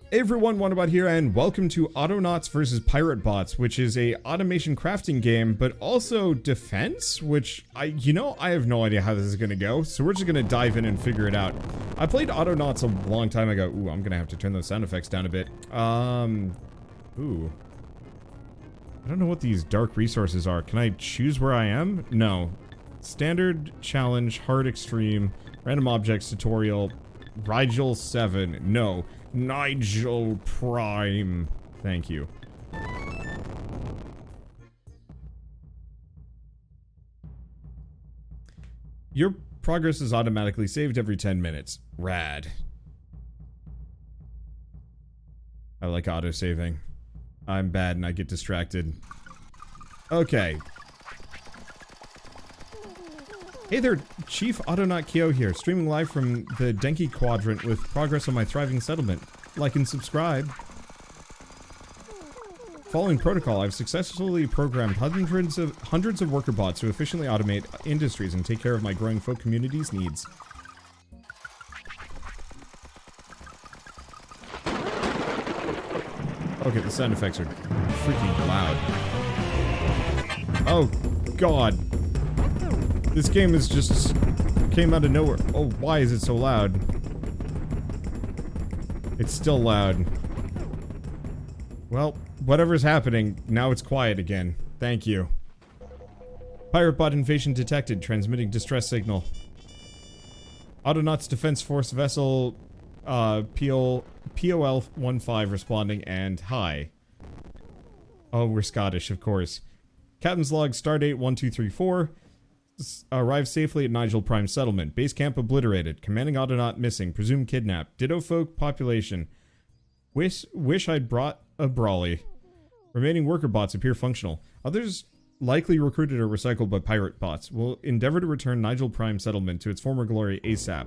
Hey everyone, Wanderbot here, and welcome to Autonauts vs Piratebots, which is a automation crafting game, but also defense, which I have no idea how this is gonna go, so we're just gonna dive in and figure it out. I played Autonauts a long time ago. Ooh, I'm gonna have to turn those sound effects down a bit. Ooh. I don't know what these dark resources are. Can I choose where I am? No. Standard, challenge, hard, extreme, random objects, tutorial, Rigel 7. No. Nigel Prime. Thank you. Your progress is automatically saved every 10 minutes. Rad. I like autosaving. I'm bad and I get distracted. Okay. Hey there, Chief Autonaut Kyo here, streaming live from the Denki Quadrant with progress on my thriving settlement. Like and subscribe. Following protocol, I've successfully programmed hundreds of worker bots to efficiently automate industries and take care of my growing folk community's needs. Okay, the sound effects are freaking loud. Oh, God. This game is just came out of nowhere. Oh, why is it so loud? It's still loud. Well, whatever's happening, now it's quiet again. Thank you. Piratebot invasion detected, transmitting distress signal. Autonauts Defense Force vessel, POL-15 responding, and hi. Oh, we're Scottish, of course. Captain's log, stardate 1234. Arrived safely at Nigel Prime settlement. Base camp obliterated. Commanding Autonaut missing. Presumed kidnapped. Ditto folk population. Wish I'd brought a brawly. Remaining worker bots appear functional. Others likely recruited or recycled by pirate bots. Will endeavor to return Nigel Prime settlement to its former glory ASAP.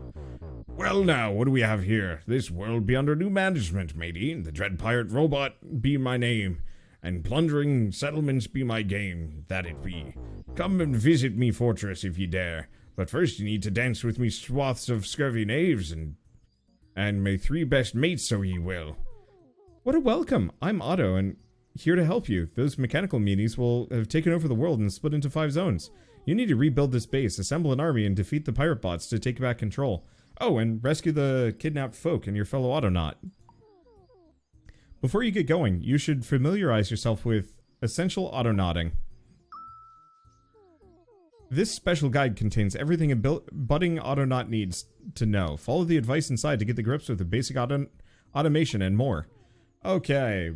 Well now, what do we have here? This world be under new management, matey. The dread pirate robot be my name. And plundering settlements be my game, that it be. Come and visit me fortress if ye dare. But first you need to dance with me swaths of scurvy knaves, and may three best mates so ye will. What a welcome! I'm Otto, and here to help you. Those mechanical meanies will have taken over the world and split into 5 zones. You need to rebuild this base, assemble an army, and defeat the pirate bots to take back control. Oh, and rescue the kidnapped folk and your fellow Autonaut. Before you get going, you should familiarize yourself with essential autonauting. This special guide contains everything a budding Autonaut needs to know. Follow the advice inside to get the grips with the basic automation and more. Okay.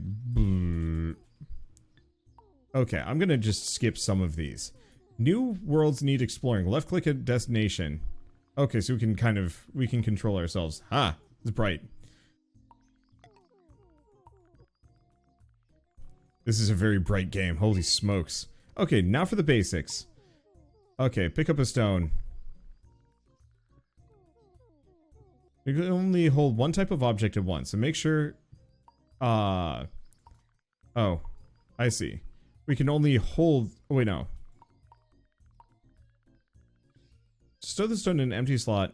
Okay, I'm gonna just skip some of these. New worlds need exploring. Left click at destination. Okay, so we can control ourselves. Ah, it's bright. This is a very bright game. Holy smokes. Okay, now for the basics. Okay, pick up a stone. You can only hold one type of object at once, so make sure... Oh, I see. We can only hold... Oh, wait, no. Stow the stone in an empty slot,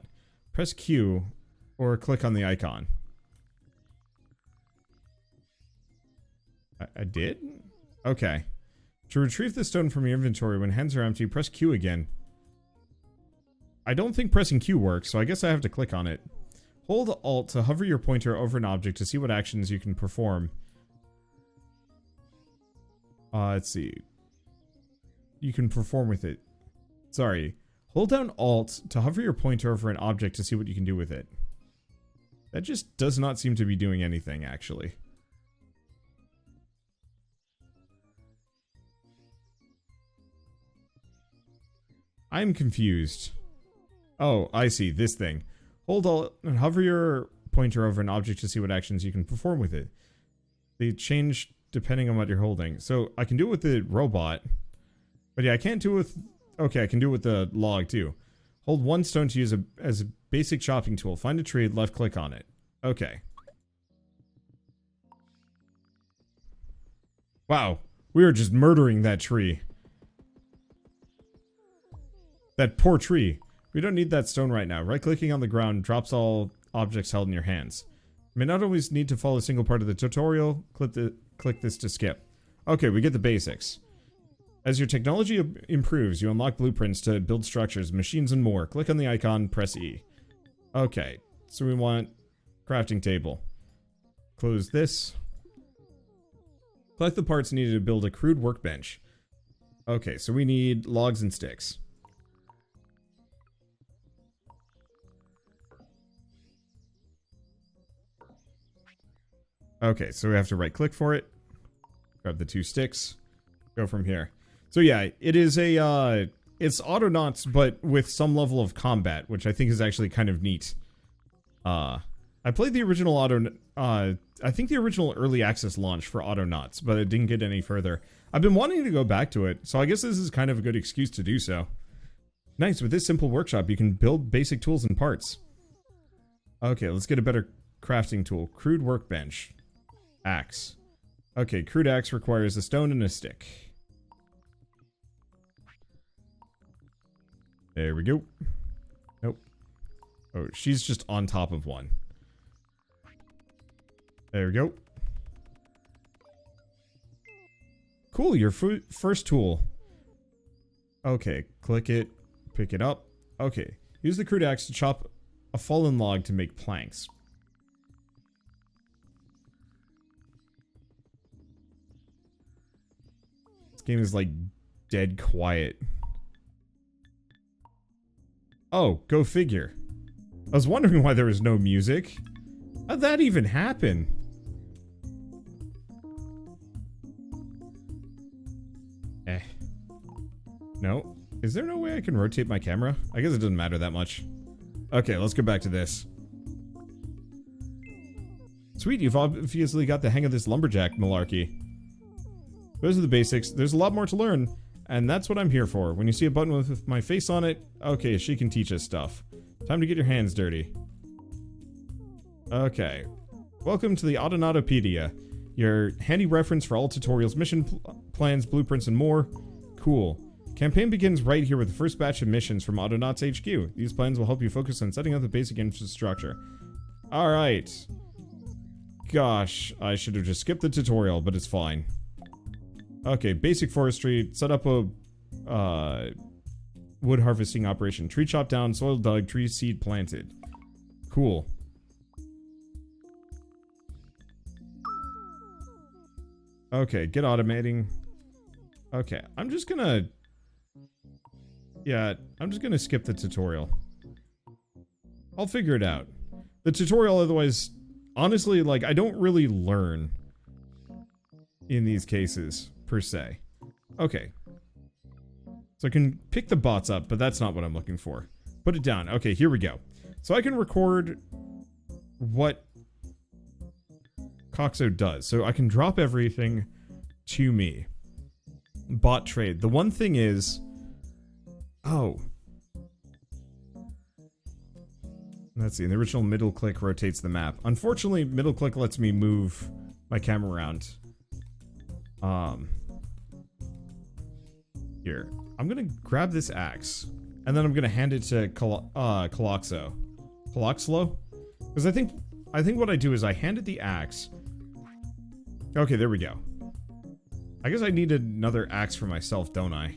press Q, or click on the icon. I did? Okay. To retrieve the stone from your inventory when hands are empty, press Q again. I don't think pressing Q works, so I guess I have to click on it. Hold Alt to hover your pointer over an object to see what actions you can perform. Let's see. You can perform with it. Sorry. Hold down Alt to hover your pointer over an object to see what you can do with it. That just does not seem to be doing anything, actually. I'm confused. Oh, I see. This thing. Hold Alt and hover your pointer over an object to see what actions you can perform with it. They change depending on what you're holding. So, I can do it with the robot. But yeah, I can't do it with... Okay, I can do it with the log, too. Hold one stone to use as a basic chopping tool. Find a tree, left click on it. Okay. Wow. We are just murdering that tree. That poor tree. We don't need that stone right now. Right-clicking on the ground drops all objects held in your hands. may not always need to follow a single part of the tutorial. Click this to skip. Okay, we get the basics. As your technology improves, you unlock blueprints to build structures, machines, and more. Click on the icon, press E. Okay, so we want crafting table. Close this. Collect the parts needed to build a crude workbench. Okay, so we need logs and sticks. Okay, so we have to right click for it. Grab the 2 sticks. Go from here. So yeah, it is a, it's Autonauts, but with some level of combat, which I think is actually kind of neat. I played the original I think the original early access launch for Autonauts, but it didn't get any further. I've been wanting to go back to it, so I guess this is kind of a good excuse to do so. Nice, with this simple workshop, you can build basic tools and parts. Okay, let's get a better crafting tool. Crude workbench. Axe. Okay, crude axe requires a stone and a stick. There we go. Nope. Oh, she's just on top of one. There we go. Cool, your first tool. Okay, click it, pick it up. Okay, use the crude axe to chop a fallen log to make planks. This game is like dead quiet. Oh, go figure. I was wondering why there was no music. How'd that even happen? No. Is there no way I can rotate my camera? I guess it doesn't matter that much. Okay, let's go back to this. Sweet, you've obviously got the hang of this lumberjack malarkey. Those are the basics. There's a lot more to learn, and that's what I'm here for. When you see a button with my face on it, okay, she can teach us stuff. Time to get your hands dirty. Okay. Welcome to the Autonautopedia, your handy reference for all tutorials, mission plans, blueprints, and more. Cool. Campaign begins right here with the first batch of missions from Autonauts HQ. These plans will help you focus on setting up the basic infrastructure. Alright. Gosh, I should have just skipped the tutorial, but it's fine. Okay, basic forestry. Set up a wood harvesting operation. Tree chopped down, soil dug, tree seed planted. Cool. Okay, get automating. Okay, I'm just gonna skip the tutorial. I'll figure it out. The tutorial otherwise, honestly, like, I don't really learn in these cases, per se. Okay. So I can pick the bots up, but that's not what I'm looking for. Put it down. Okay, here we go. So I can record what Coxo does. So I can drop everything to me. Bot trade. The one thing is... Oh. Let's see. The original middle click rotates the map. Unfortunately, middle click lets me move my camera around. Here. I'm gonna grab this axe. And then I'm gonna hand it to Coloxo. Coloxlo? Because I think what I do is I hand it the axe. Okay, there we go. I guess I need another axe for myself, don't I?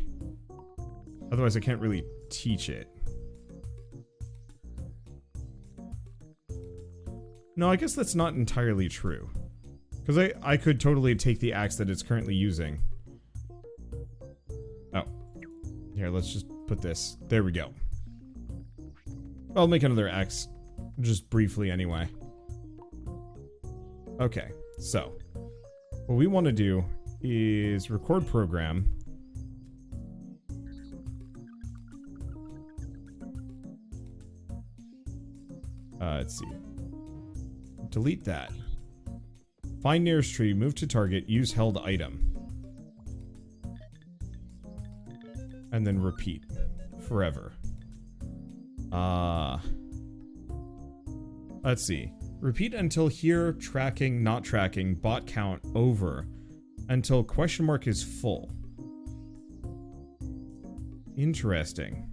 Otherwise I can't really teach it. No, I guess that's not entirely true. Because I could totally take the axe that it's currently using. Oh. Here, let's just put this. There we go. I'll make another axe. Just briefly anyway. Okay, so. What we want to do is record program. Let's see. Delete that. Find nearest tree, move to target, use held item. And then repeat. Forever. Let's see. Repeat until here, tracking, not tracking, bot count, over. Until question mark is full. Interesting.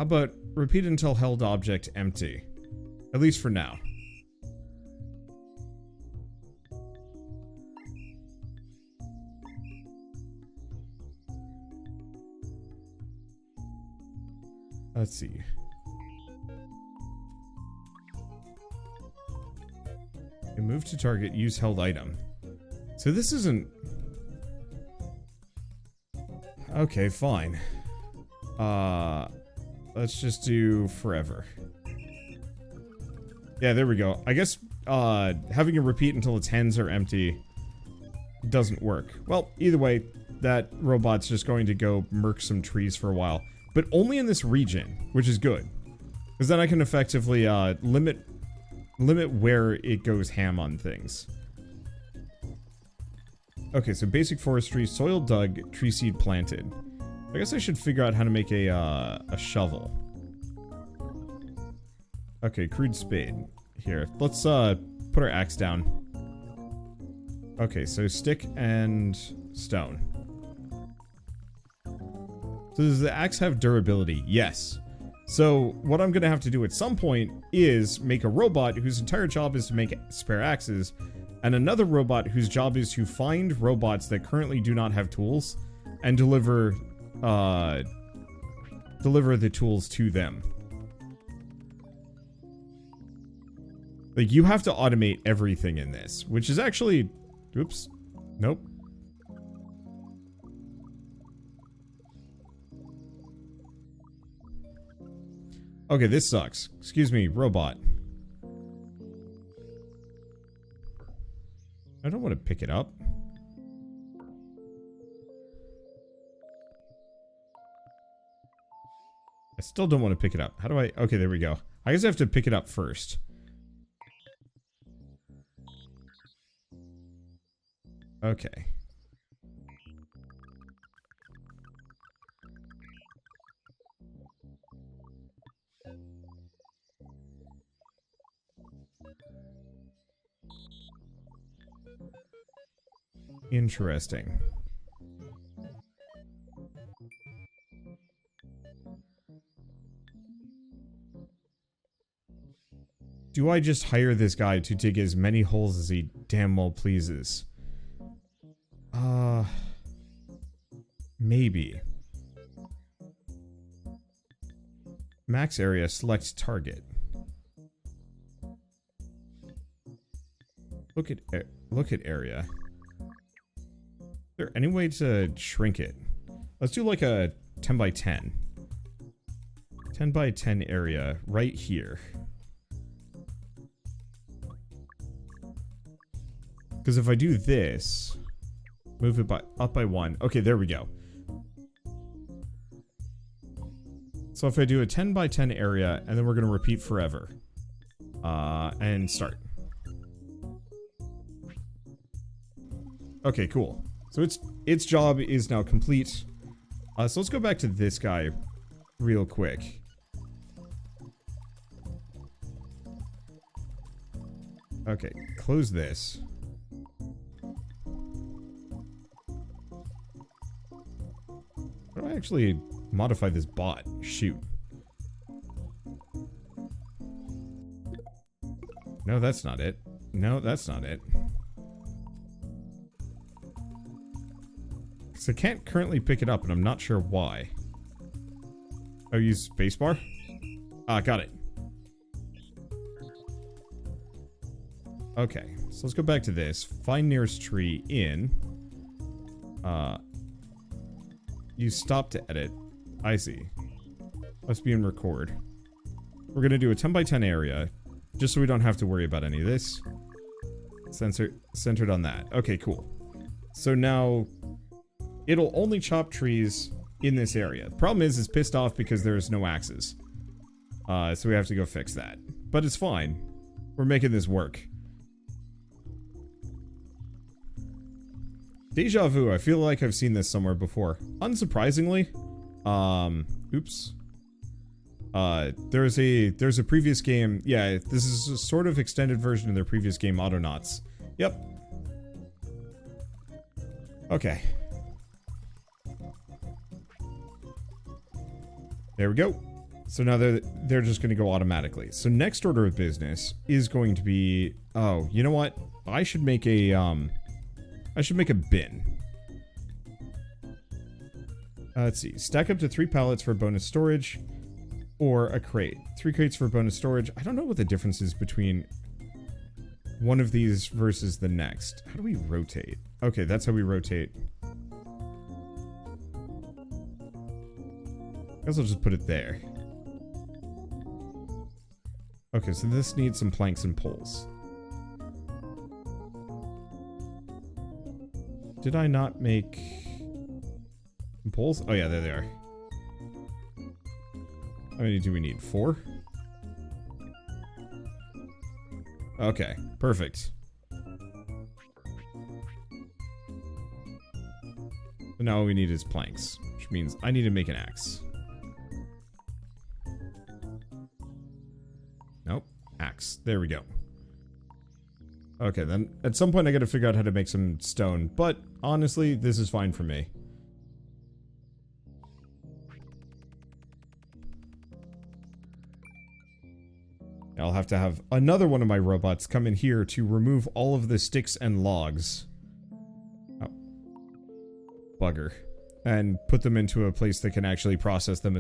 How about repeat until held object empty? At least for now. Let's see. Move to target, use held item. So this isn't... Okay, fine. Let's just do forever. Yeah, there we go. I guess, having a repeat until its hands are empty doesn't work. Well, either way, that robot's just going to go murk some trees for a while. But only in this region, which is good. Because then I can effectively, limit where it goes ham on things. Okay, so basic forestry, soil dug, tree seed planted. I guess I should figure out how to make a shovel. Okay, crude spade. Here, let's put our axe down. Okay, so stick and stone. So does the axe have durability? Yes. So what I'm gonna have to do at some point is make a robot whose entire job is to make spare axes, and another robot whose job is to find robots that currently do not have tools and deliver the tools to them. Like, you have to automate everything in this, which is actually... Oops. Nope. Okay, this sucks. Excuse me, robot. I don't want to pick it up. I still don't want to pick it up. How do I... Okay, there we go. I guess I have to pick it up first. Okay. Interesting. Do I just hire this guy to dig as many holes as he damn well pleases? Maybe. Max area, select target. Look at area. Is there any way to shrink it? Let's do like a 10 by 10. 10 by 10 area right here. Because if I do this, move it up by 1. Okay, there we go. So if I do a 10 by 10 area, and then we're going to repeat forever. And start. Okay, cool. So its job is now complete. So let's go back to this guy real quick. Okay, close this. How do I actually modify this bot? Shoot. No, that's not it. No, that's not it. So I can't currently pick it up, and I'm not sure why. Oh, use spacebar? Ah, got it. Okay, so let's go back to this. Find nearest tree in. Use stop to edit. I see. Must be in record. We're gonna do a 10 by 10 area, just so we don't have to worry about any of this. Centered on that. Okay, cool. So now, it'll only chop trees in this area. The problem is, it's pissed off because there's no axes. So we have to go fix that. But it's fine. We're making this work. Deja vu. I feel like I've seen this somewhere before. Unsurprisingly. Oops. There's a previous game. Yeah, this is a sort of extended version of their previous game, Autonauts. Yep. Okay. There we go. So now they're just going to go automatically. So next order of business is going to be... Oh, you know what? I should make a bin. Let's see. Stack up to 3 pallets for bonus storage. Or a crate. 3 crates for bonus storage. I don't know what the difference is between one of these versus the next. How do we rotate? Okay, that's how we rotate. I guess I'll just put it there. Okay, so this needs some planks and poles. Did I not make some poles? Oh yeah, there they are. How many do we need? 4? Okay, perfect. So now all we need is planks, which means I need to make an axe. Nope, axe. There we go. Okay, then at some point I gotta figure out how to make some stone, but honestly, this is fine for me. I'll have to have another one of my robots come in here to remove all of the sticks and logs. Oh. Bugger. And put them into a place that can actually process them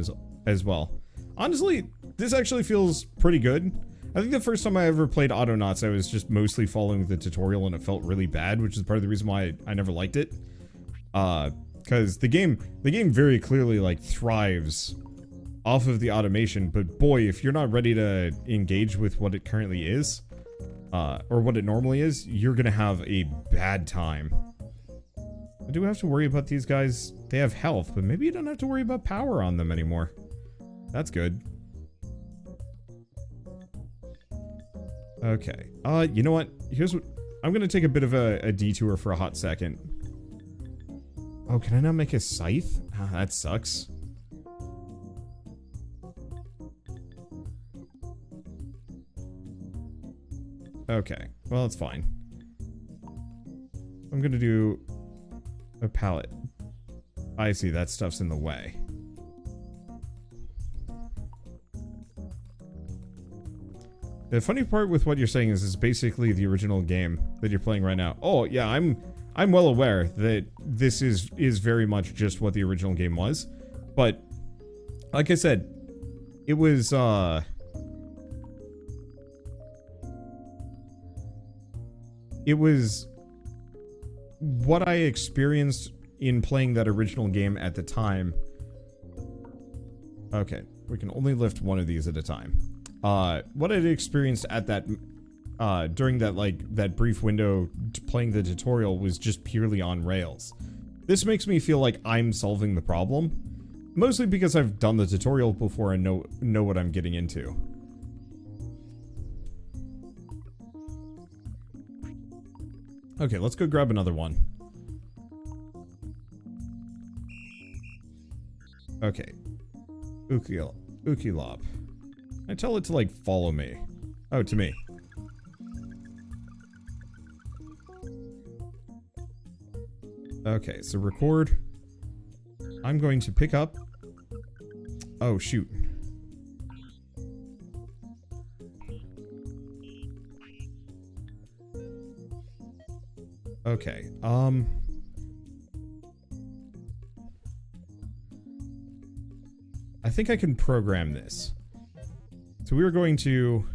as well. Honestly, this actually feels pretty good. I think the first time I ever played Autonauts, I was just mostly following the tutorial and it felt really bad, which is part of the reason why I never liked it. Because the game very clearly, like, thrives off of the automation, but boy, if you're not ready to engage with what it currently is, or what it normally is, you're gonna have a bad time. Do we have to worry about these guys? They have health, but maybe you don't have to worry about power on them anymore. That's good. Okay, you know what? Here's what... I'm gonna take a bit of a detour for a hot second. Oh, can I not make a scythe? Ah, that sucks. Okay, well, it's fine. I'm gonna do a pallet. I see, that stuff's in the way. The funny part with what you're saying is it's basically the original game that you're playing right now. Oh, yeah, I'm well aware that this is very much just what the original game was. But, like I said, it was, it was what I experienced in playing that original game at the time. Okay, we can only lift one of these at a time. What I'd experienced at that, during that, that brief window playing the tutorial was just purely on rails. This makes me feel like I'm solving the problem, mostly because I've done the tutorial before and know what I'm getting into. Okay, let's go grab another one. Okay. Ukilob. I tell it to, like, follow me. Oh, to me. Okay, so record. I'm going to pick up... Oh, shoot. Okay, I think I can program this. So we are going to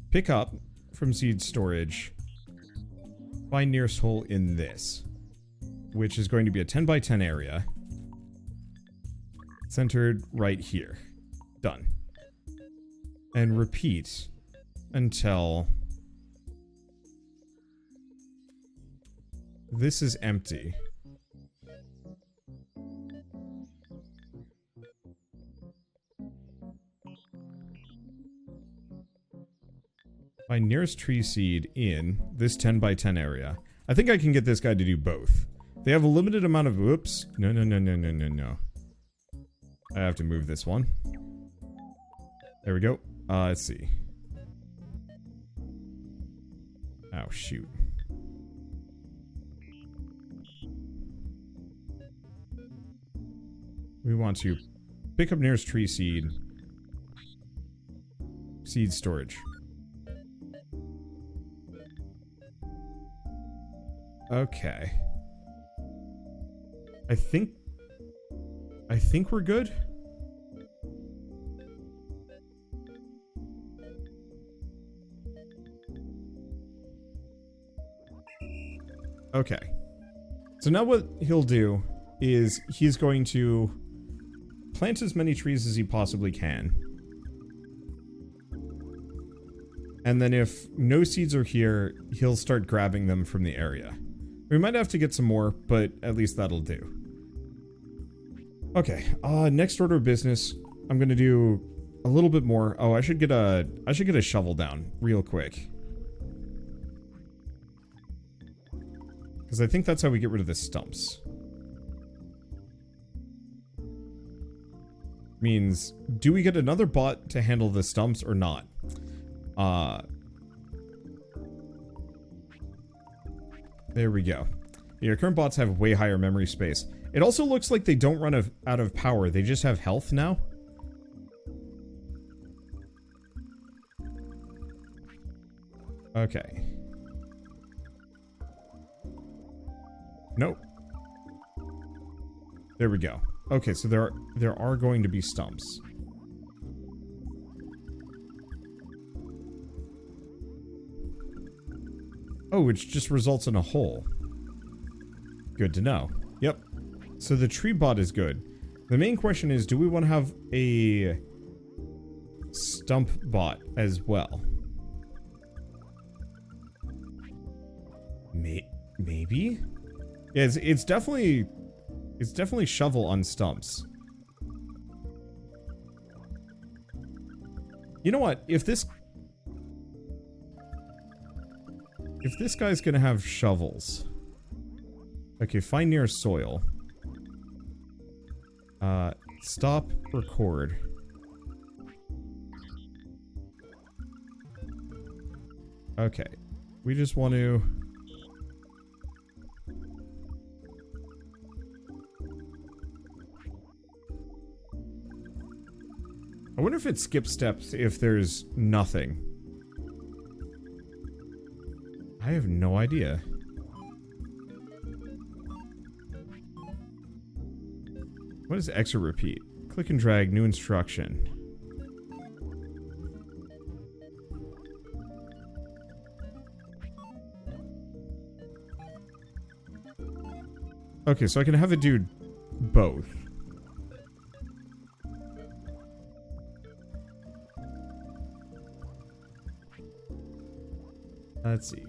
pick up from seed storage, find nearest hole in this, which is going to be a 10 by 10 area, centered right here. Done. And repeat until this is empty. Find nearest tree seed in this 10 by 10 area. I think I can get this guy to do both. They have a limited amount of... Oops. No. I have to move this one. There we go. Let's see. Oh, shoot. We want to pick up nearest tree seed, Seed storage. Okay. I think we're good. Okay. So now what he'll do is he's going to plant as many trees as he possibly can. And then if no seeds are here, he'll start grabbing them from the area. We might have to get some more, but at least that'll do. Okay, next order of business, I'm gonna do a little bit more. Oh, I should get a shovel down real quick. Because I think that's how we get rid of the stumps. Means, do we get another bot to handle the stumps or not? There we go. Your current bots have way higher memory space. It also looks like they don't run out of power. They just have health now. Okay. Nope. There we go. Okay, so there are going to be stumps. Oh, which just results in a hole. Good to know. Yep. So the tree bot is good. The main question is, do we want to have a stump bot as well? Maybe? Yeah, it's definitely shovel on stumps. You know what? If this guy's gonna have shovels. Okay, find near soil. Stop record. Okay. We just want to... I wonder if it skips steps if there's nothing. I have no idea. What is exit repeat? Click and drag, new instruction. Okay, so I can have it do both. Let's see.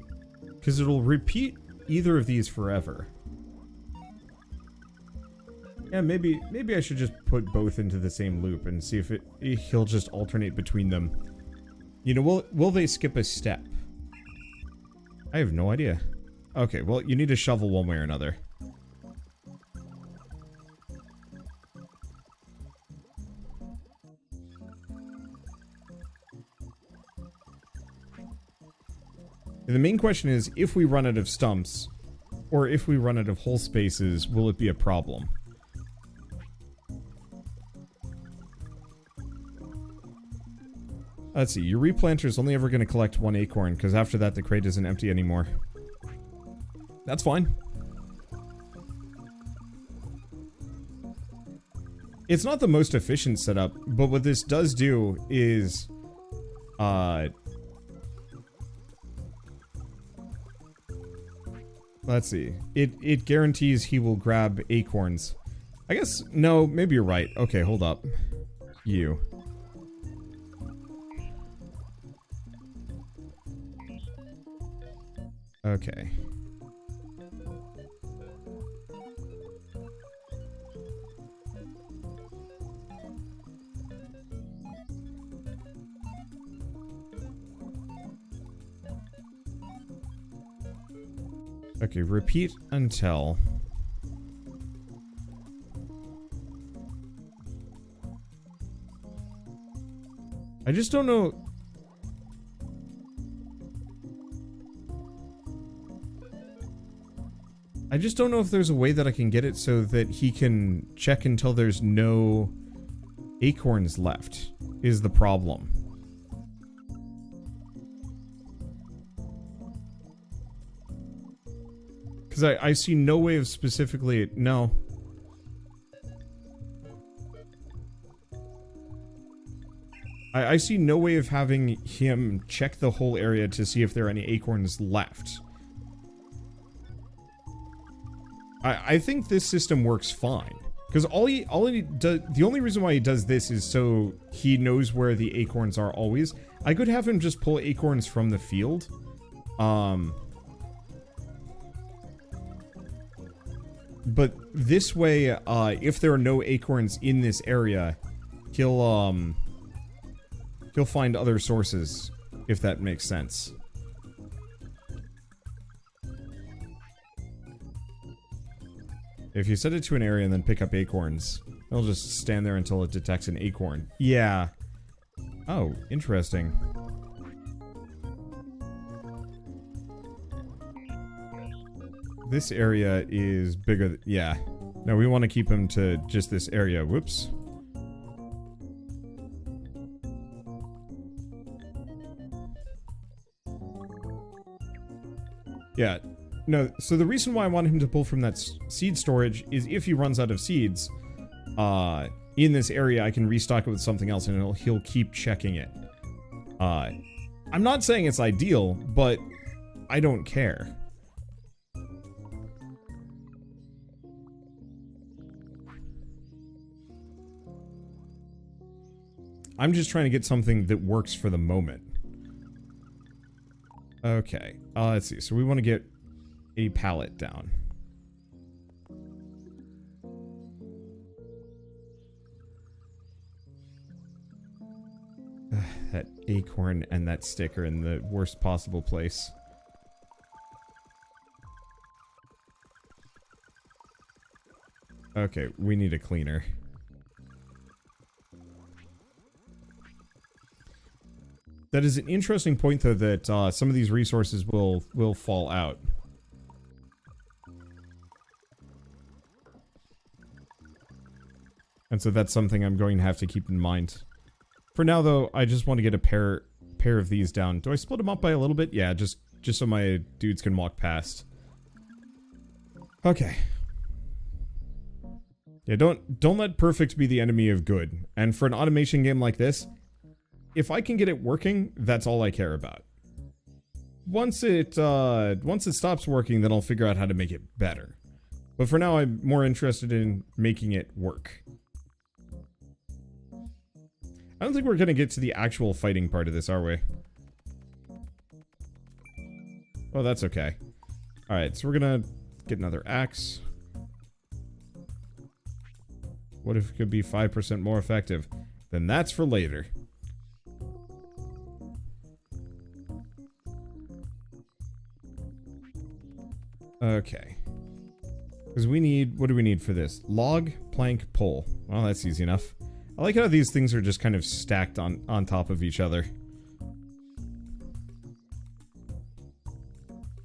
Because it'll repeat either of these forever. Yeah, maybe I should just put both into the same loop and see if he'll just alternate between them. You know, will they skip a step? I have no idea. Okay, well, you need a shovel one way or another. The main question is, if we run out of stumps, or if we run out of hole spaces, will it be a problem? Let's see, your replanter's only ever going to collect one acorn, because after that the crate isn't empty anymore. That's fine. It's not the most efficient setup, but what this does do is... let's see. It guarantees he will grab acorns. I guess, no, maybe you're right. Okay, hold up. You. Okay. Okay, repeat until... I just don't know... I just don't know if there's a way that I can get it so that he can check until there's no acorns left, is the problem. Because I see no way of specifically... No. I see no way of having him check the whole area to see if there are any acorns left. I think this system works fine. Because all he does... The only reason why he does this is so he knows where the acorns are always. I could have him just pull acorns from the field. But this way, if there are no acorns in this area, he'll find other sources, if that makes sense. If you set it to an area and then pick up acorns, it'll just stand there until it detects an acorn. Yeah. Oh, interesting. This area is bigger. Yeah. No, we want to keep him to just this area. Whoops. Yeah. No, so the reason why I want him to pull from that seed storage is if he runs out of seeds, in this area, I can restock it with something else and he'll keep checking it. I'm not saying it's ideal, but I don't care. I'm just trying to get something that works for the moment. Okay, let's see. So we want to get a pallet down. That acorn and that sticker in the worst possible place. Okay, we need a cleaner. That is an interesting point, though, that some of these resources will fall out. And so that's something I'm going to have to keep in mind. For now, though, I just want to get a pair of these down. Do I split them up by a little bit? Yeah, just so my dudes can walk past. Okay. Yeah, don't let perfect be the enemy of good. And for an automation game like this, if I can get it working, that's all I care about. Once it stops working, then I'll figure out how to make it better. But for now, I'm more interested in making it work. I don't think we're gonna get to the actual fighting part of this, are we? Oh, that's okay. Alright, so we're gonna get another axe. What if it could be 5% more effective? Then that's for later. Okay. Because we need... What do we need for this? Log, plank, pole. Well, that's easy enough. I like how these things are just kind of stacked on top of each other.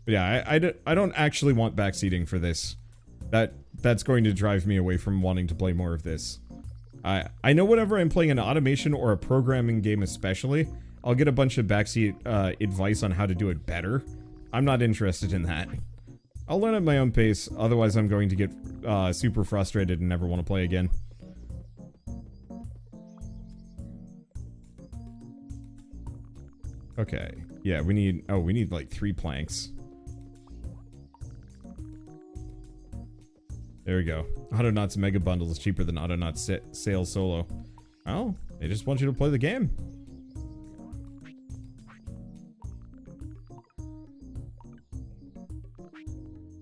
But yeah, I don't actually want backseating for this. That's going to drive me away from wanting to play more of this. I know whenever I'm playing an automation or a programming game especially, I'll get a bunch of backseat advice on how to do it better. I'm not interested in that. I'll learn at my own pace, otherwise I'm going to get super frustrated and never want to play again. Okay, yeah, we need like 3 planks. There we go. Autonauts Mega Bundle is cheaper than Autonauts Sail Solo. Oh, they just want you to play the game.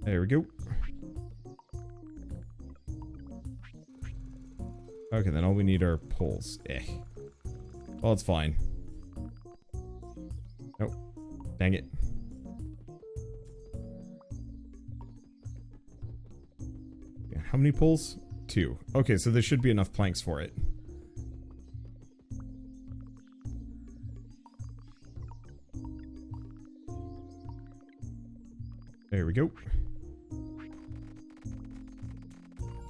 There we go. Okay, then all we need are poles. Well, it's fine. Nope. Dang it. Yeah, how many poles? 2. Okay, so there should be enough planks for it. There we go.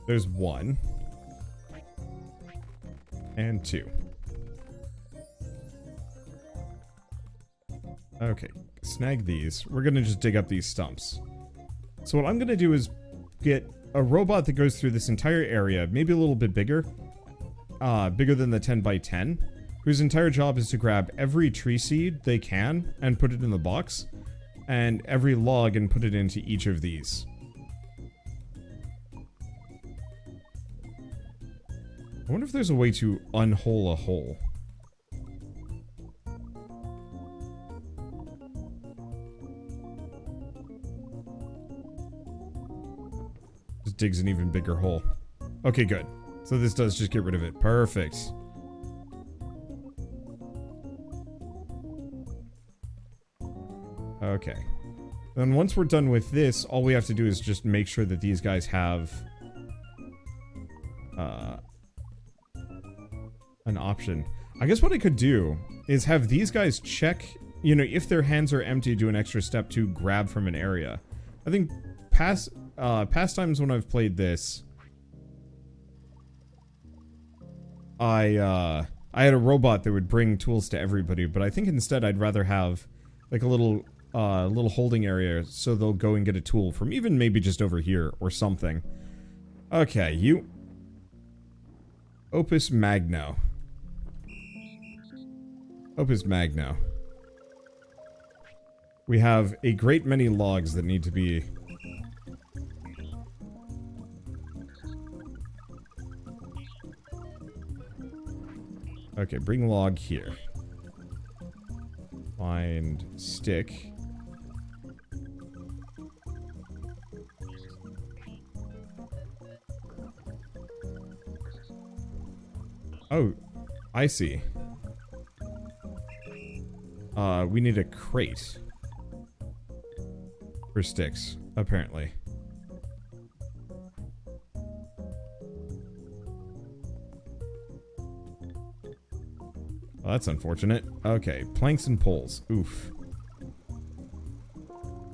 There's 1. And 2. Okay, snag these. We're gonna just dig up these stumps. So what I'm going to do is get a robot that goes through this entire area, maybe a little bit bigger. Bigger than the 10 by 10. Whose entire job is to grab every tree seed they can and put it in the box. And every log and put it into each of these. I wonder if there's a way to unhole a hole. Just digs an even bigger hole. Okay, good. So this does just get rid of it. Perfect. Okay. Then once we're done with this, all we have to do is just make sure that these guys have an option. I guess what I could do is have these guys check, you know, if their hands are empty, do an extra step to grab from an area. I think past times when I've played this, I had a robot that would bring tools to everybody, but I think instead I'd rather have like a little holding area so they'll go and get a tool from even maybe just over here or something. Okay, you Opus Magno. Opus Magno. We have a great many logs that need to be... Okay, bring log here. Find stick. Oh, I see. We need a crate for sticks, apparently. Well, that's unfortunate. Okay, planks and poles. Oof.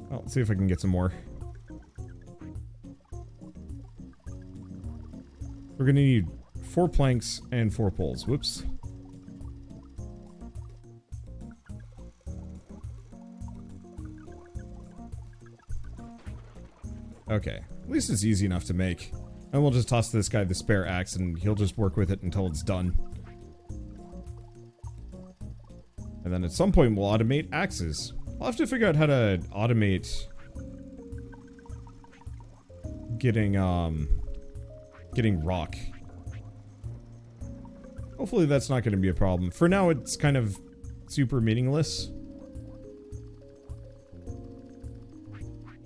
Well, let's see if I can get some more. We're gonna need 4 planks and 4 poles. Whoops. Okay, at least it's easy enough to make. And we'll just toss this guy the spare axe and he'll just work with it until it's done. And then at some point we'll automate axes. I'll have to figure out how to automate getting rock. Hopefully that's not going to be a problem. For now it's kind of super meaningless.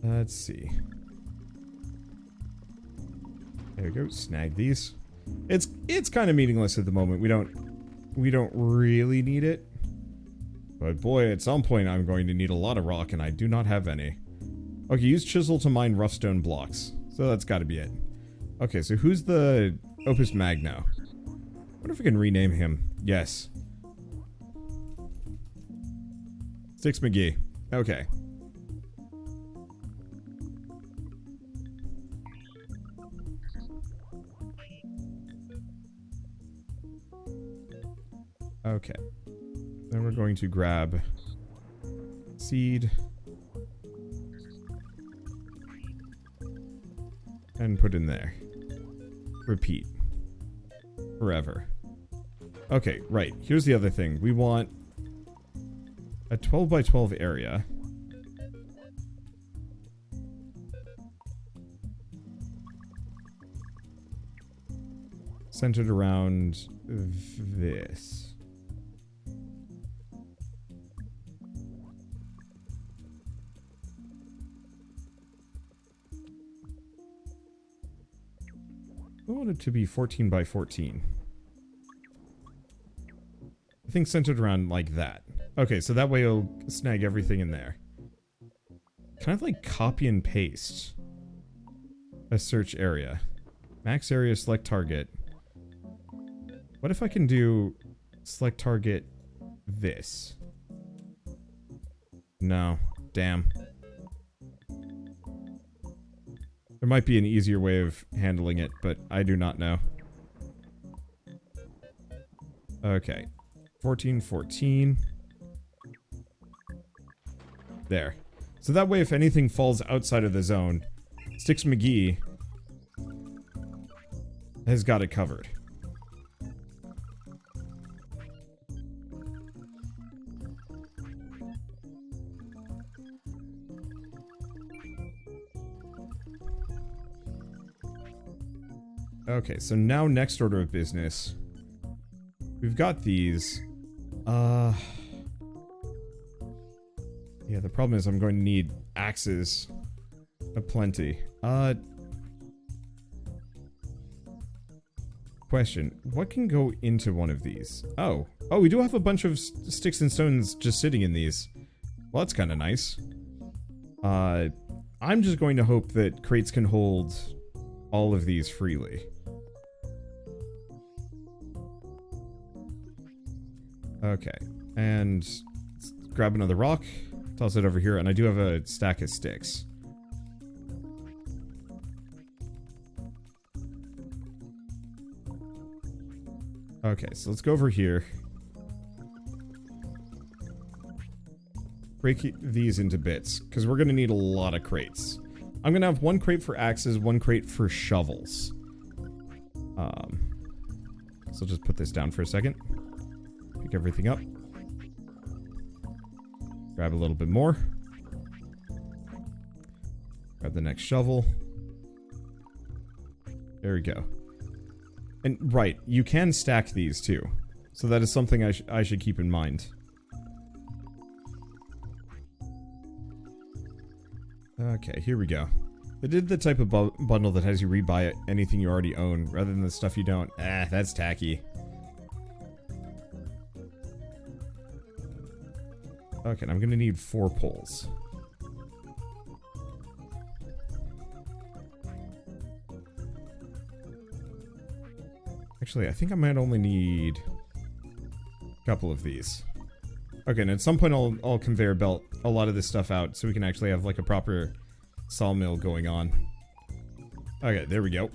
Let's see. There we go. Snag these. It's kind of meaningless at the moment. We don't really need it. But boy, at some point I'm going to need a lot of rock and I do not have any. Okay, use chisel to mine rough stone blocks. So that's got to be it. Okay, so who's the Opus Magno? I wonder if we can rename him. Yes. Six McGee. Okay. Okay. Then we're going to grab seed and put in there. Repeat. Forever. Okay, right. Here's the other thing. We want a 12 by 12 area. Centered around this. I want it to be 14 by 14. I think centered around like that. Okay, so that way it'll snag everything in there. Can I like copy and paste a search area? Max area, select target. What if I can do select target this? No, damn. There might be an easier way of handling it, but I do not know. Okay. 14, 14. There. So that way if anything falls outside of the zone, Sticks McGee has got it covered. Okay, so now next order of business. We've got these. Yeah, the problem is I'm going to need axes aplenty. Question. What can go into one of these? Oh, we do have a bunch of sticks and stones just sitting in these. Well, that's kind of nice. I'm just going to hope that crates can hold all of these freely. Okay, and let's grab another rock, toss it over here, and I do have a stack of sticks. Okay, so let's go over here. Break these into bits, because we're going to need a lot of crates. I'm going to have one crate for axes, one crate for shovels. So I'll just put this down for a second. Pick everything up. Grab a little bit more. Grab the next shovel. There we go. And right, you can stack these too. So that is something I should keep in mind. Okay, here we go. They did the type of bundle that has you rebuy anything you already own, rather than the stuff you don't. That's tacky. Okay, and I'm gonna need 4 poles. Actually, I think I might only need a couple of these. Okay, and at some point I'll conveyor belt a lot of this stuff out so we can actually have like a proper sawmill going on. Okay, there we go.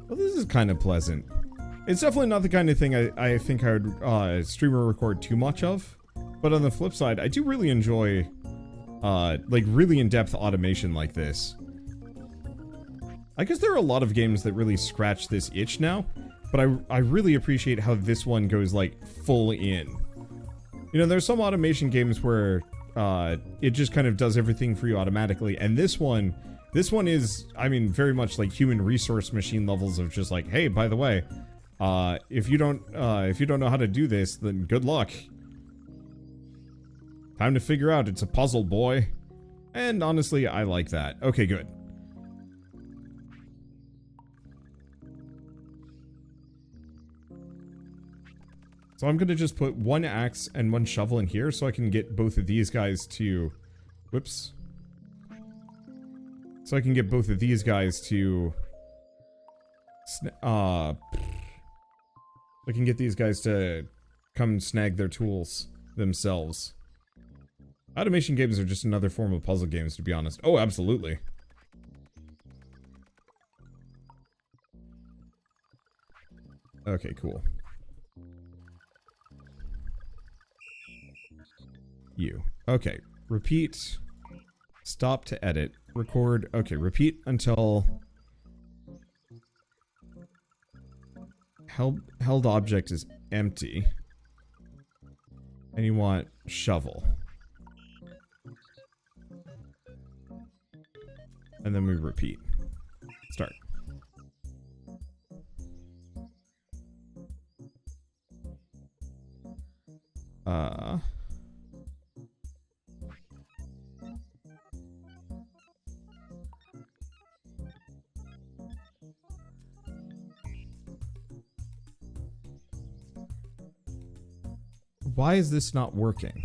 Well, this is kind of pleasant. It's definitely not the kind of thing I think I would stream or record too much of. But on the flip side, I do really enjoy like really in-depth automation like this. I guess there are a lot of games that really scratch this itch now, but I really appreciate how this one goes like full in. You know, there's some automation games where it just kind of does everything for you automatically, and this one is, I mean, very much like human resource machine levels of just like, hey, by the way, if you don't know how to do this, then good luck. Time to figure out, it's a puzzle, boy. And honestly, I like that. Okay, good. So I'm gonna just put 1 axe and 1 shovel in here so I can get both of these guys to... Whoops. So I can get both of these guys to... I can get these guys to come snag their tools themselves. Automation games are just another form of puzzle games, to be honest. Oh, absolutely. Okay, cool. You. Okay, repeat. Stop to edit. Record. Okay, repeat until... Held object is empty. And you want shovel. And then we repeat. Start. Why is this not working?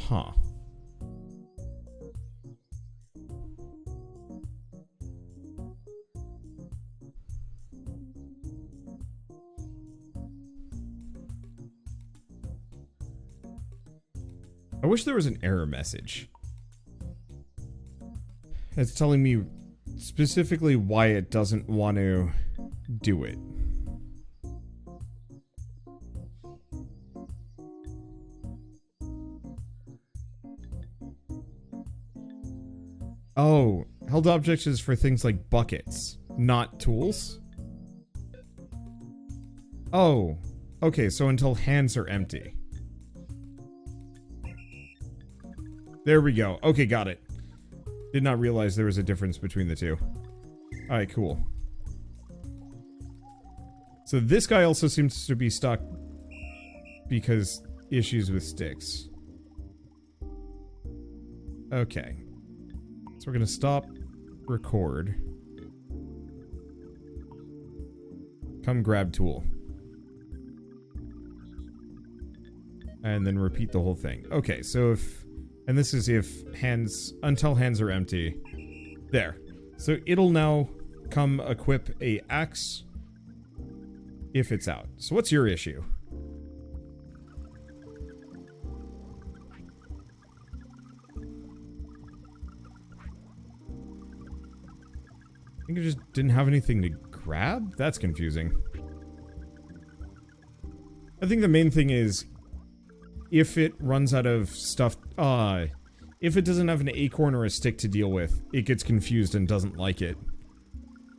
Huh. I wish there was an error message. It's telling me specifically why it doesn't want to do it. Oh, held objects is for things like buckets, not tools? Oh, okay, so until hands are empty. There we go. Okay, got it. Did not realize there was a difference between the two. Alright, cool. So this guy also seems to be stuck because issues with sticks. Okay. So we're gonna stop record. Come grab tool. And then repeat the whole thing. Okay, so if... And this is if hands... Until hands are empty. There. So it'll now come equip a axe if it's out. So what's your issue? I think it just didn't have anything to grab? That's confusing. I think the main thing is if it runs out of stuff, if it doesn't have an acorn or a stick to deal with, it gets confused and doesn't like it.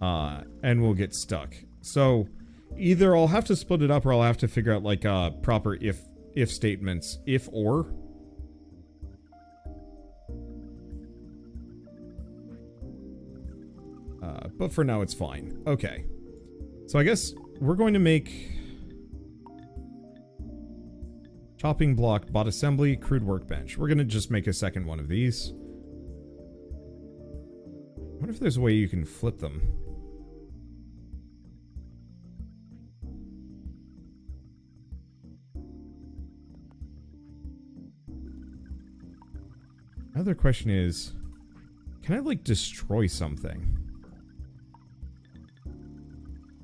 And will get stuck. So, either I'll have to split it up or I'll have to figure out, like, proper if statements. If or. But for now, it's fine. Okay. So I guess we're going to make... Chopping block, bot assembly, crude workbench. We're gonna just make a second one of these. I wonder if there's a way you can flip them. Another question is, can I, like, destroy something?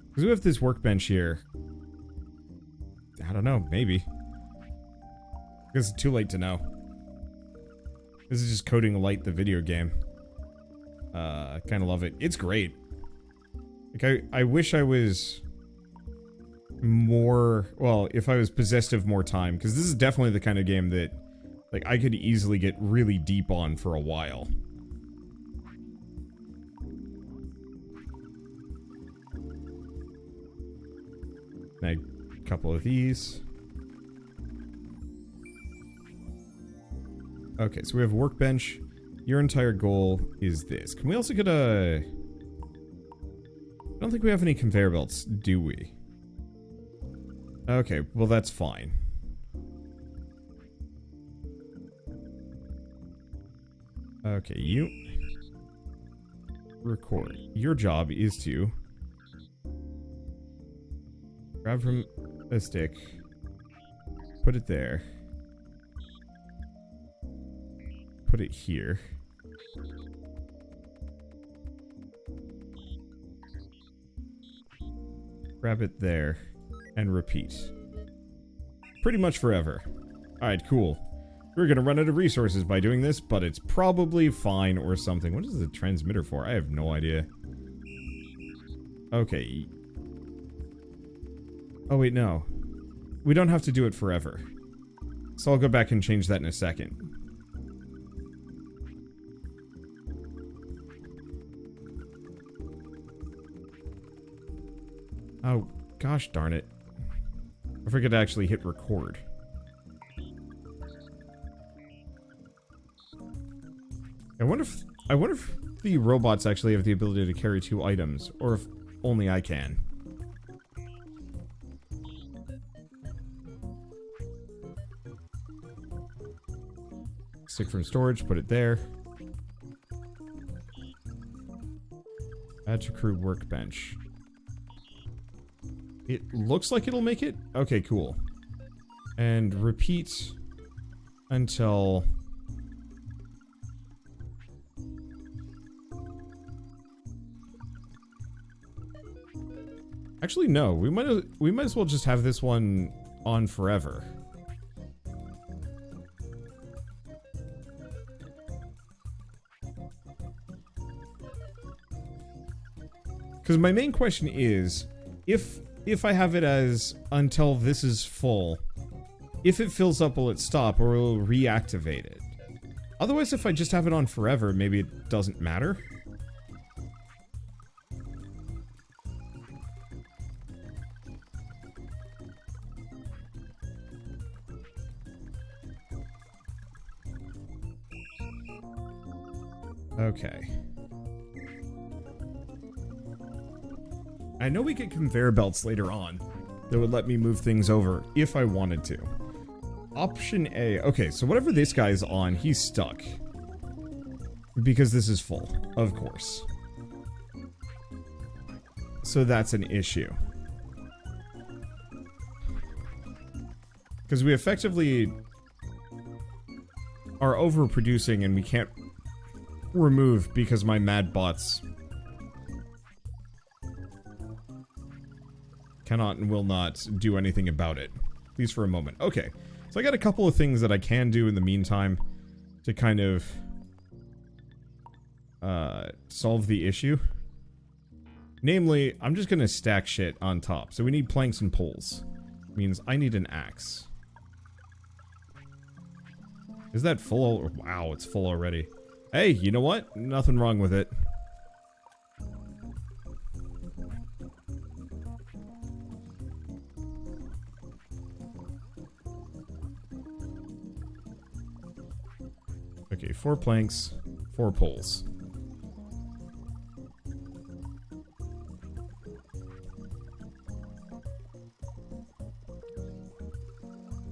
Because we have this workbench here. I don't know, maybe. I guess it's too late to know. This is just Coding Light, the video game. Kind of love it. It's great. Like, I wish I was more... Well, if I was possessed of more time. Because this is definitely the kind of game that, like, I could easily get really deep on for a while. A couple of these. Okay, so we have workbench. Your entire goal is this. Can we also get a... I don't think we have any conveyor belts, do we? Okay, well that's fine. Okay, you... Record. Your job is to... Grab from a stick. Put it there. Put it here. Grab it there. And repeat. Pretty much forever. Alright, cool. We're gonna run out of resources by doing this, but it's probably fine or something. What is the transmitter for? I have no idea. Okay. Oh wait, no. We don't have to do it forever. So I'll go back and change that in a second. Oh, gosh darn it. I forgot to actually hit record. I wonder if the robots actually have the ability to carry 2 items, or if only I can. Stick from storage, put it there. Add to crew workbench. It looks like it'll make it? Okay, cool. And repeat until... Actually, no. We might as well just have this one on forever. Because my main question is, if I have it as until this is full, if it fills up, will it stop or will it reactivate it? Otherwise, if I just have it on forever, maybe it doesn't matter. Okay. I know we get conveyor belts later on that would let me move things over if I wanted to. Option A. Okay, so whatever this guy's on, he's stuck. Because this is full, of course. So that's an issue. Because we effectively are overproducing and we can't remove because my mad bots cannot and will not do anything about it. At least for a moment. Okay. So I got a couple of things that I can do in the meantime to kind of solve the issue. Namely, I'm just gonna stack shit on top. So we need planks and poles. Means I need an axe. Is that full? Wow, it's full already. Hey, you know what? Nothing wrong with it. Okay, 4 planks, 4 poles.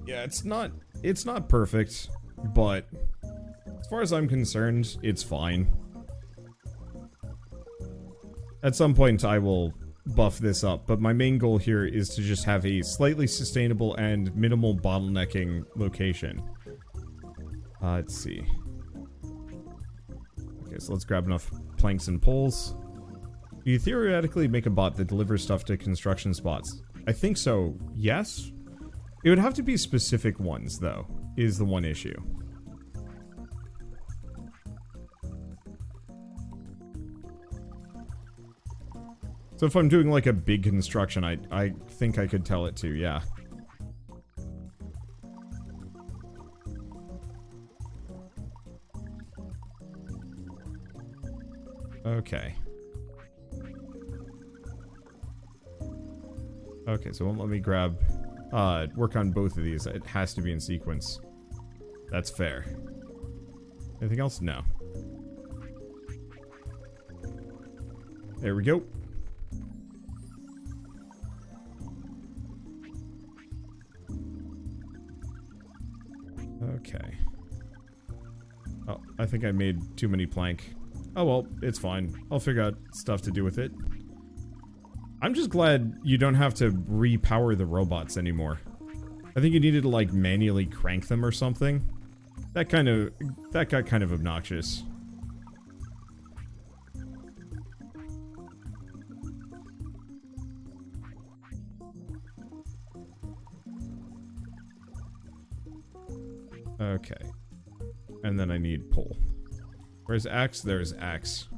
Yeah, it's not perfect, but as far as I'm concerned, it's fine. At some point I will buff this up, but my main goal here is to just have a slightly sustainable and minimal bottlenecking location. Let's see. Okay, so let's grab enough planks and poles. You theoretically make a bot that delivers stuff to construction spots. I think so, yes? It would have to be specific ones, though, is the one issue. So if I'm doing like a big construction, I think I could tell it to, yeah. Okay. Okay, so it won't let me grab, work on both of these. It has to be in sequence. That's fair. Anything else? No. There we go. Okay. Oh, I think I made too many plank. Oh well, it's fine. I'll figure out stuff to do with it. I'm just glad you don't have to repower the robots anymore. I think you needed to like manually crank them or something. That got kind of obnoxious. Okay. And then I need pole. Where's axe? There's axe.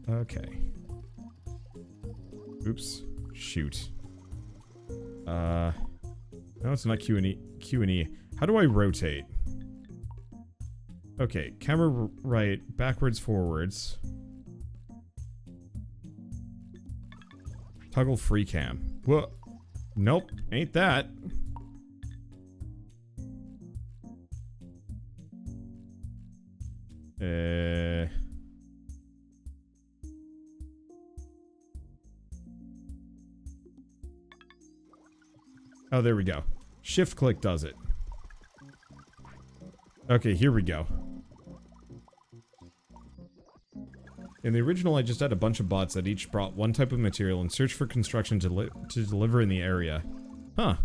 Okay. Oops. Shoot. No, it's not Q and E. Q and E. How do I rotate? Okay, camera right, backwards, forwards. Toggle free cam. Whoa. Nope, ain't that. Oh, there we go. Shift click does it. Okay, here we go. In the original, I just had a bunch of bots that each brought one type of material and searched for construction to deliver in the area. Huh.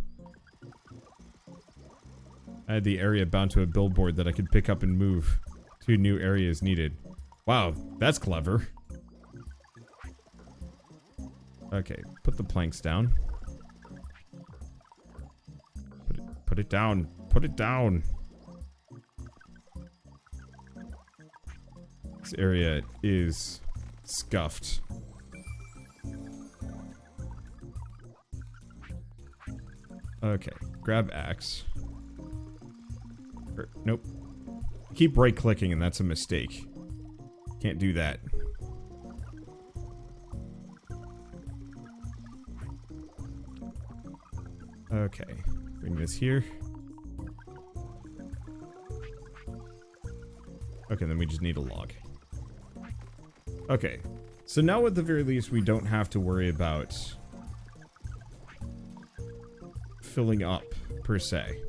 I had the area bound to a billboard that I could pick up and move to new areas needed. Wow, that's clever. Okay, put the planks down. Put it down. Put it down. This area is scuffed. Okay, grab axe. Nope. Keep right-clicking and that's a mistake. Can't do that. Okay, bring this here. Okay, then we just need a log. Okay, so now at the very least we don't have to worry about filling up, per se.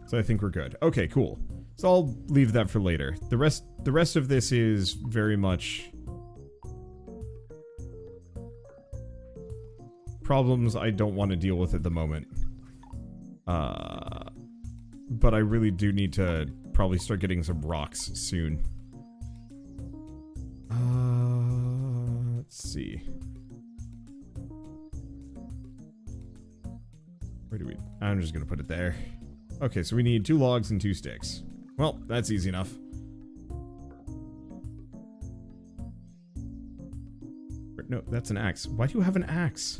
So I think we're good. Okay, cool. So I'll leave that for later. The rest of this is very much problems I don't want to deal with at the moment. But I really do need to probably start getting some rocks soon. Let's see. Where do we... I'm just gonna put it there. Okay, so we need 2 logs and 2 sticks. Well, that's easy enough. No, that's an axe. Why do you have an axe?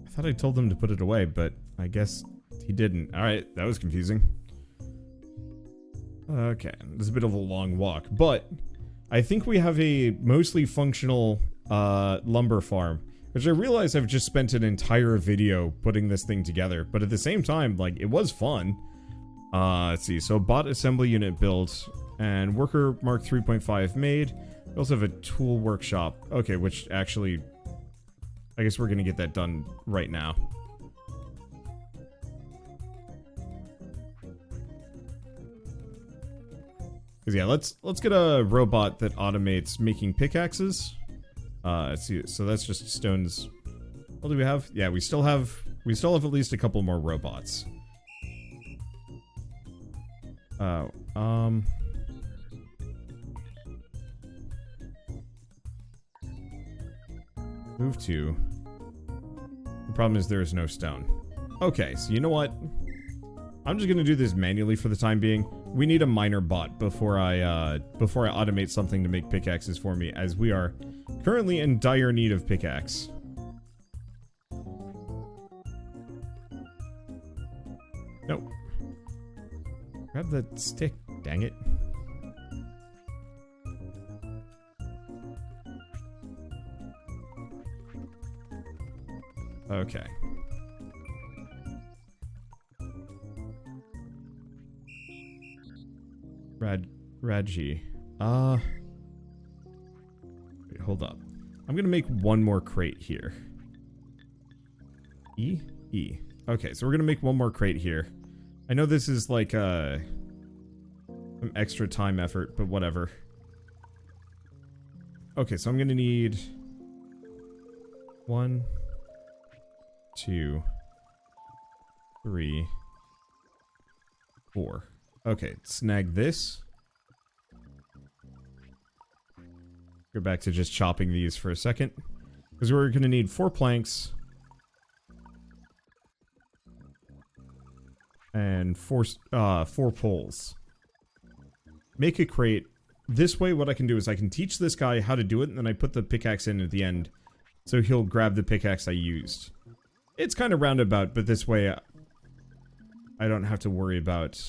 I thought I told them to put it away, but I guess he didn't. Alright, that was confusing. Okay, this is a bit of a long walk, but I think we have a mostly functional lumber farm, which I realize I've just spent an entire video putting this thing together, but at the same time, like, it was fun. Let's see, so bot assembly unit built, and worker mark 3.5 made. We also have a tool workshop. Okay, which actually, I guess we're gonna get that done right now. Cause yeah, let's get a robot that automates making pickaxes. Let's see, so that's just stones. What do we have? Yeah, we still have at least a couple more robots. Move to. The problem is there is no stone. Okay, so you know what? I'm just gonna do this manually for the time being. We need a miner bot before I automate something to make pickaxes for me, as we are currently in dire need of pickaxe. Nope. Grab the stick, dang it. Okay. Raji. Wait, hold up. I'm gonna make one more crate here. E? Okay, so we're gonna make one more crate here. I know this is like some extra time effort, but whatever. Okay, so I'm gonna need 1, 2, 3, 4. Okay, snag this. Go back to just chopping these for a second. Because we're going to need 4 planks. And 4 poles. Make a crate. This way what I can do is I can teach this guy how to do it, and then I put the pickaxe in at the end. So he'll grab the pickaxe I used. It's kind of roundabout, but this way I don't have to worry about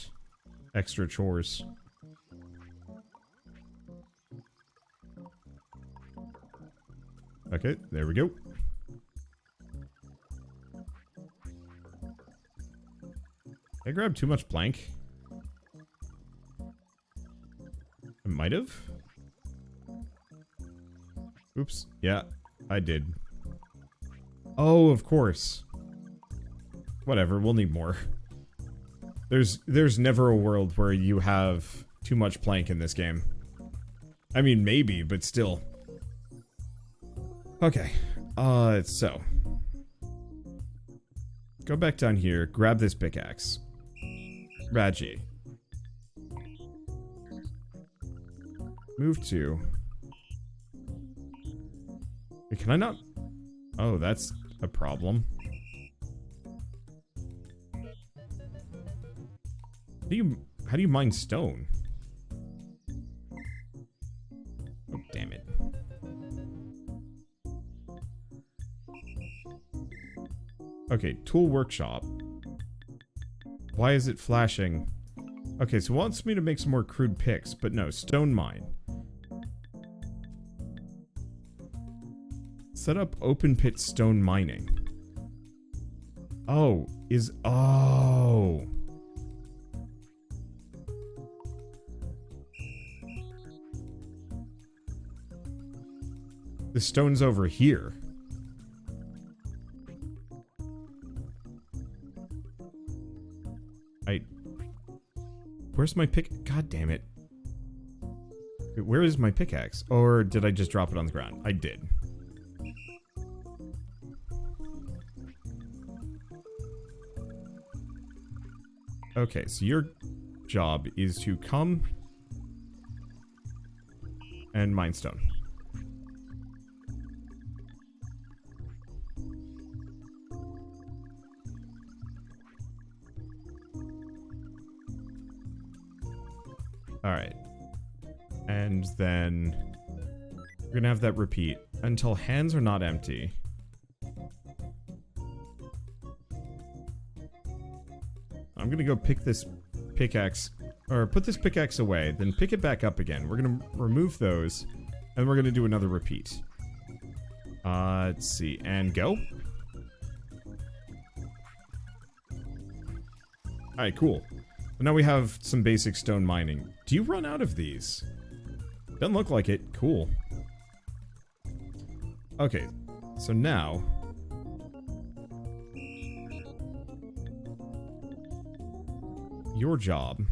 extra chores. Okay, there we go. I grabbed too much plank. I might have. Oops. Yeah, I did. Oh, of course. Whatever, we'll need more. There's never a world where you have too much plank in this game. I mean, maybe, but still. Okay. So. Go back down here, grab this pickaxe. Raji. Move to. Wait, can I not? Oh, that's a problem. How do you mine stone? Oh, damn it. Okay, tool workshop. Why is it flashing? Okay, so it wants me to make some more crude picks, but no, stone mine. Set up open pit stone mining. Oh, oh. The stone's over here. Where's my pick? God damn it. Wait, where is my pickaxe? Or did I just drop it on the ground? I did. Okay, so your job is to come and mine stone. Alright. And then we're gonna have that repeat until hands are not empty. I'm gonna go pick this pickaxe, or put this pickaxe away, then pick it back up again. We're gonna remove those, and we're gonna do another repeat. Let's see, and go. Alright, cool. Now we have some basic stone mining. Do you run out of these? Doesn't look like it. Cool. Okay, so now your job.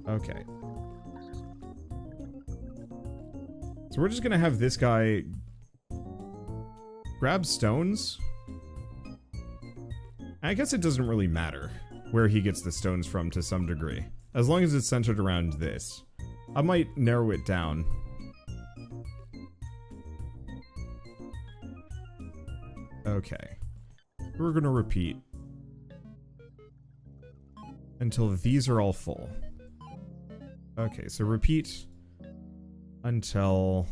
Okay. So we're just gonna have this guy grab stones. I guess it doesn't really matter where he gets the stones from to some degree, as long as it's centered around this. I might narrow it down. Okay. We're gonna repeat until these are all full. Okay, so repeat until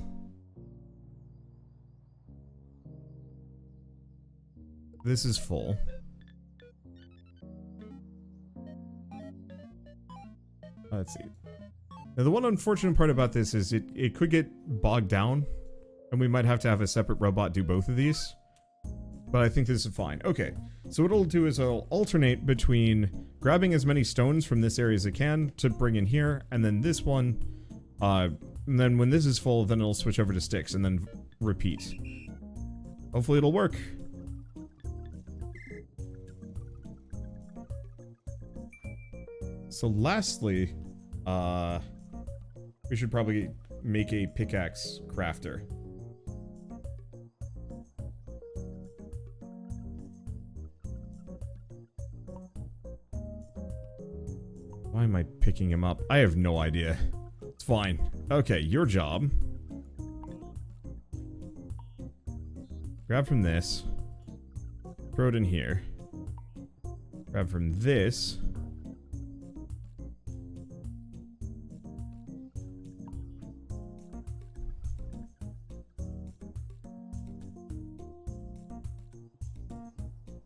this is full. Let's see. Now, the one unfortunate part about this is it could get bogged down, and we might have to have a separate robot do both of these. But I think this is fine. Okay, so what it'll do is it'll alternate between grabbing as many stones from this area as it can to bring in here, and then this one, and then when this is full, then it'll switch over to sticks, and then repeat. Hopefully it'll work. So lastly, we should probably make a pickaxe crafter. Why am I picking him up? I have no idea. It's fine. Okay, your job. Grab from this. Throw it in here. Grab from this.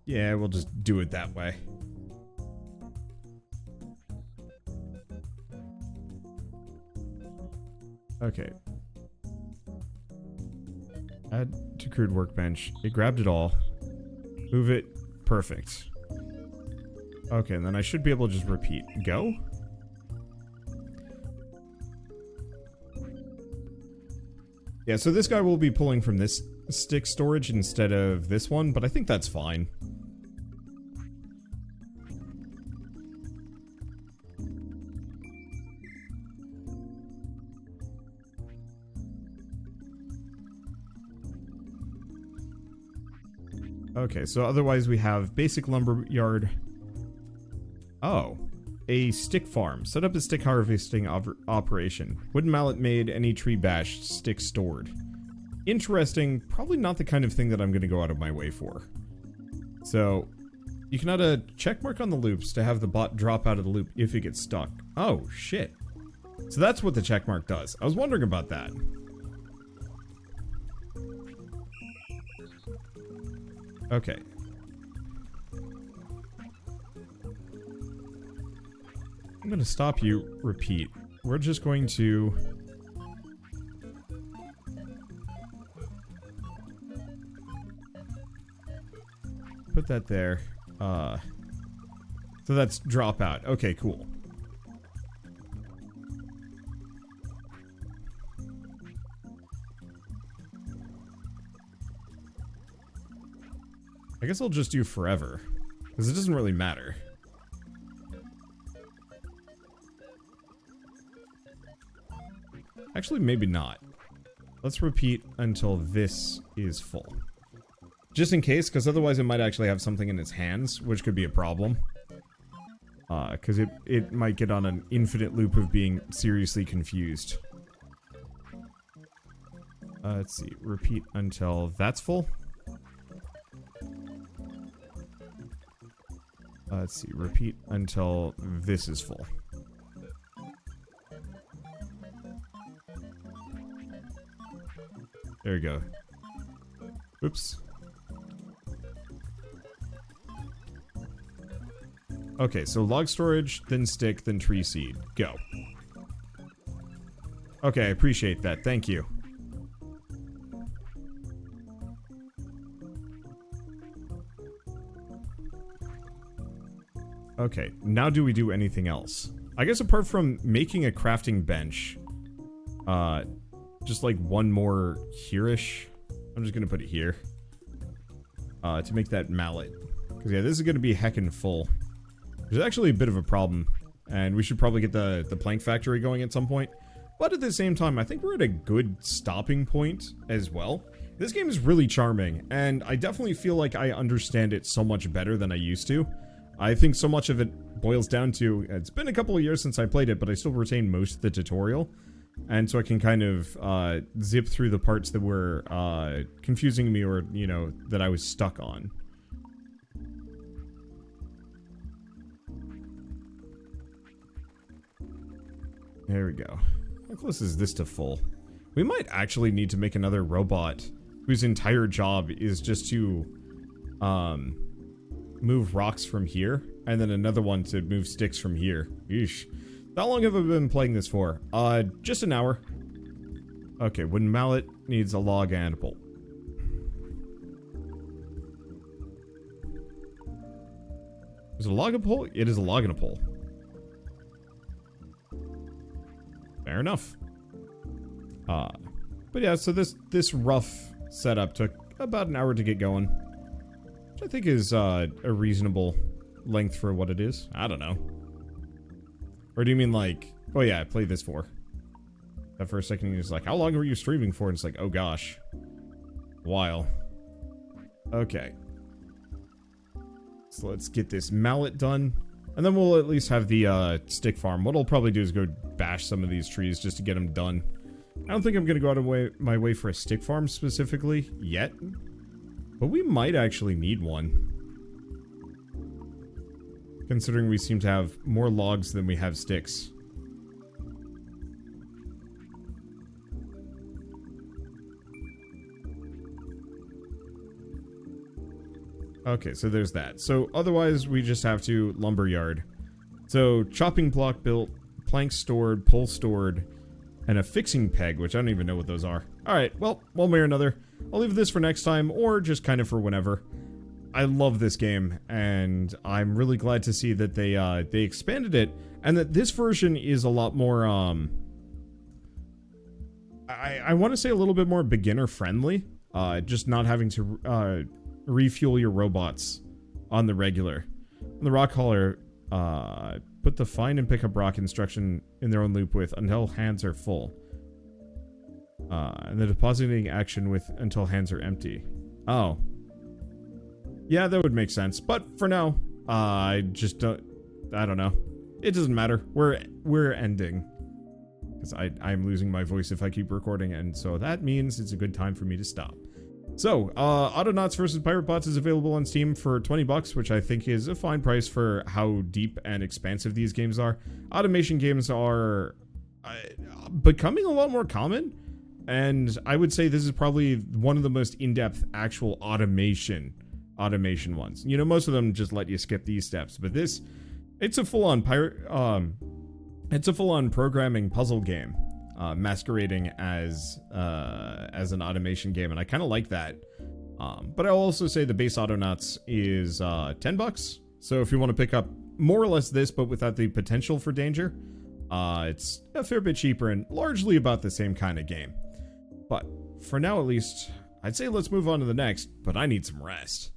Yeah, we'll just do it that way. Okay. Add to crude workbench. It grabbed it all. Move it. Perfect. Okay, and then I should be able to just repeat. Go? Yeah, so this guy will be pulling from this stick storage instead of this one, but I think that's fine. Okay, so otherwise we have basic lumber yard. Oh, a stick farm. Set up a stick harvesting operation. Wooden mallet made, any tree bashed, stick stored. Interesting, probably not the kind of thing that I'm going to go out of my way for. So, You can add a check mark on the loops to have the bot drop out of the loop if it gets stuck. Oh, shit. So that's what the check mark does. I was wondering about that. Okay. I'm going to stop you. Repeat. We're just going to... put that there. So that's drop out. Okay, cool. I guess I'll just do forever, because it doesn't really matter. Actually, maybe not. Let's repeat until this is full. Just in case, because otherwise it might actually have something in its hands, which could be a problem. Because it might get on an infinite loop of being seriously confused. Let's see. Repeat until that's full. Let's see. Repeat until this is full. There we go. Oops. Okay, so log storage, then stick, then tree seed. Go. Okay, I appreciate that. Thank you. Okay, now do we do anything else? I guess apart from making a crafting bench, just like one more here-ish. I'm just gonna put it here. To make that mallet. Because yeah, this is gonna be heckin' full. There's actually a bit of a problem, and we should probably get the plank factory going at some point. But at the same time, I think we're at a good stopping point as well. This game is really charming, and I definitely feel like I understand it so much better than I used to. I think so much of it boils down to, it's been a couple of years since I played it, but I still retain most of the tutorial. And so I can kind of zip through the parts that were confusing me or, you know, that I was stuck on. There we go. How close is this to full? We might actually need to make another robot whose entire job is just to move rocks from here, and then another one to move sticks from here. Yeesh. How long have I been playing this for? Just an hour. Okay, wooden mallet needs a log and a pole. Is it a log and a pole? It is a log and a pole. Fair enough. But yeah, so this rough setup took about an hour to get going. Which I think is a reasonable length for what it is. I don't know. Or do you mean like... Oh yeah, I played this for. That for a second he was like, how long were you streaming for? And it's like, oh gosh. A while. Okay. So let's get this mallet done. And then we'll at least have the stick farm. What I'll probably do is go bash some of these trees just to get them done. I don't think I'm going to go out of my way for a stick farm specifically yet. But we might actually need one. Considering we seem to have more logs than we have sticks. Okay, so there's that. So otherwise, we just have to lumberyard. So chopping block built, planks stored, pole stored, and a fixing peg, which I don't even know what those are. Alright, well, one way or another. I'll leave this for next time, or just kind of for whenever. I love this game, and I'm really glad to see that they expanded it, and that this version is a lot more, I want to say a little bit more beginner-friendly. Just not having to, refuel your robots on the regular. On the rock hauler, put the find and pick up rock instruction in their own loop with until hands are full. And the depositing action with until hands are empty. Oh. Yeah, that would make sense. But for now, I just don't... I don't know. It doesn't matter. We're ending. Because I'm losing my voice if I keep recording, and so that means it's a good time for me to stop. So, Autonauts versus Piratebots is available on Steam for 20 bucks, which I think is a fine price for how deep and expansive these games are. Automation games are becoming a lot more common, and I would say this is probably one of the most in-depth actual automation ones. You know, most of them just let you skip these steps, but this, it's a full-on programming puzzle game. Masquerading as an automation game, and I kind of like that. But I'll also say the base Autonauts is 10 bucks. So if you want to pick up more or less this, but without the potential for danger, it's a fair bit cheaper and largely about the same kind of game. But for now, at least, I'd say let's move on to the next. But I need some rest.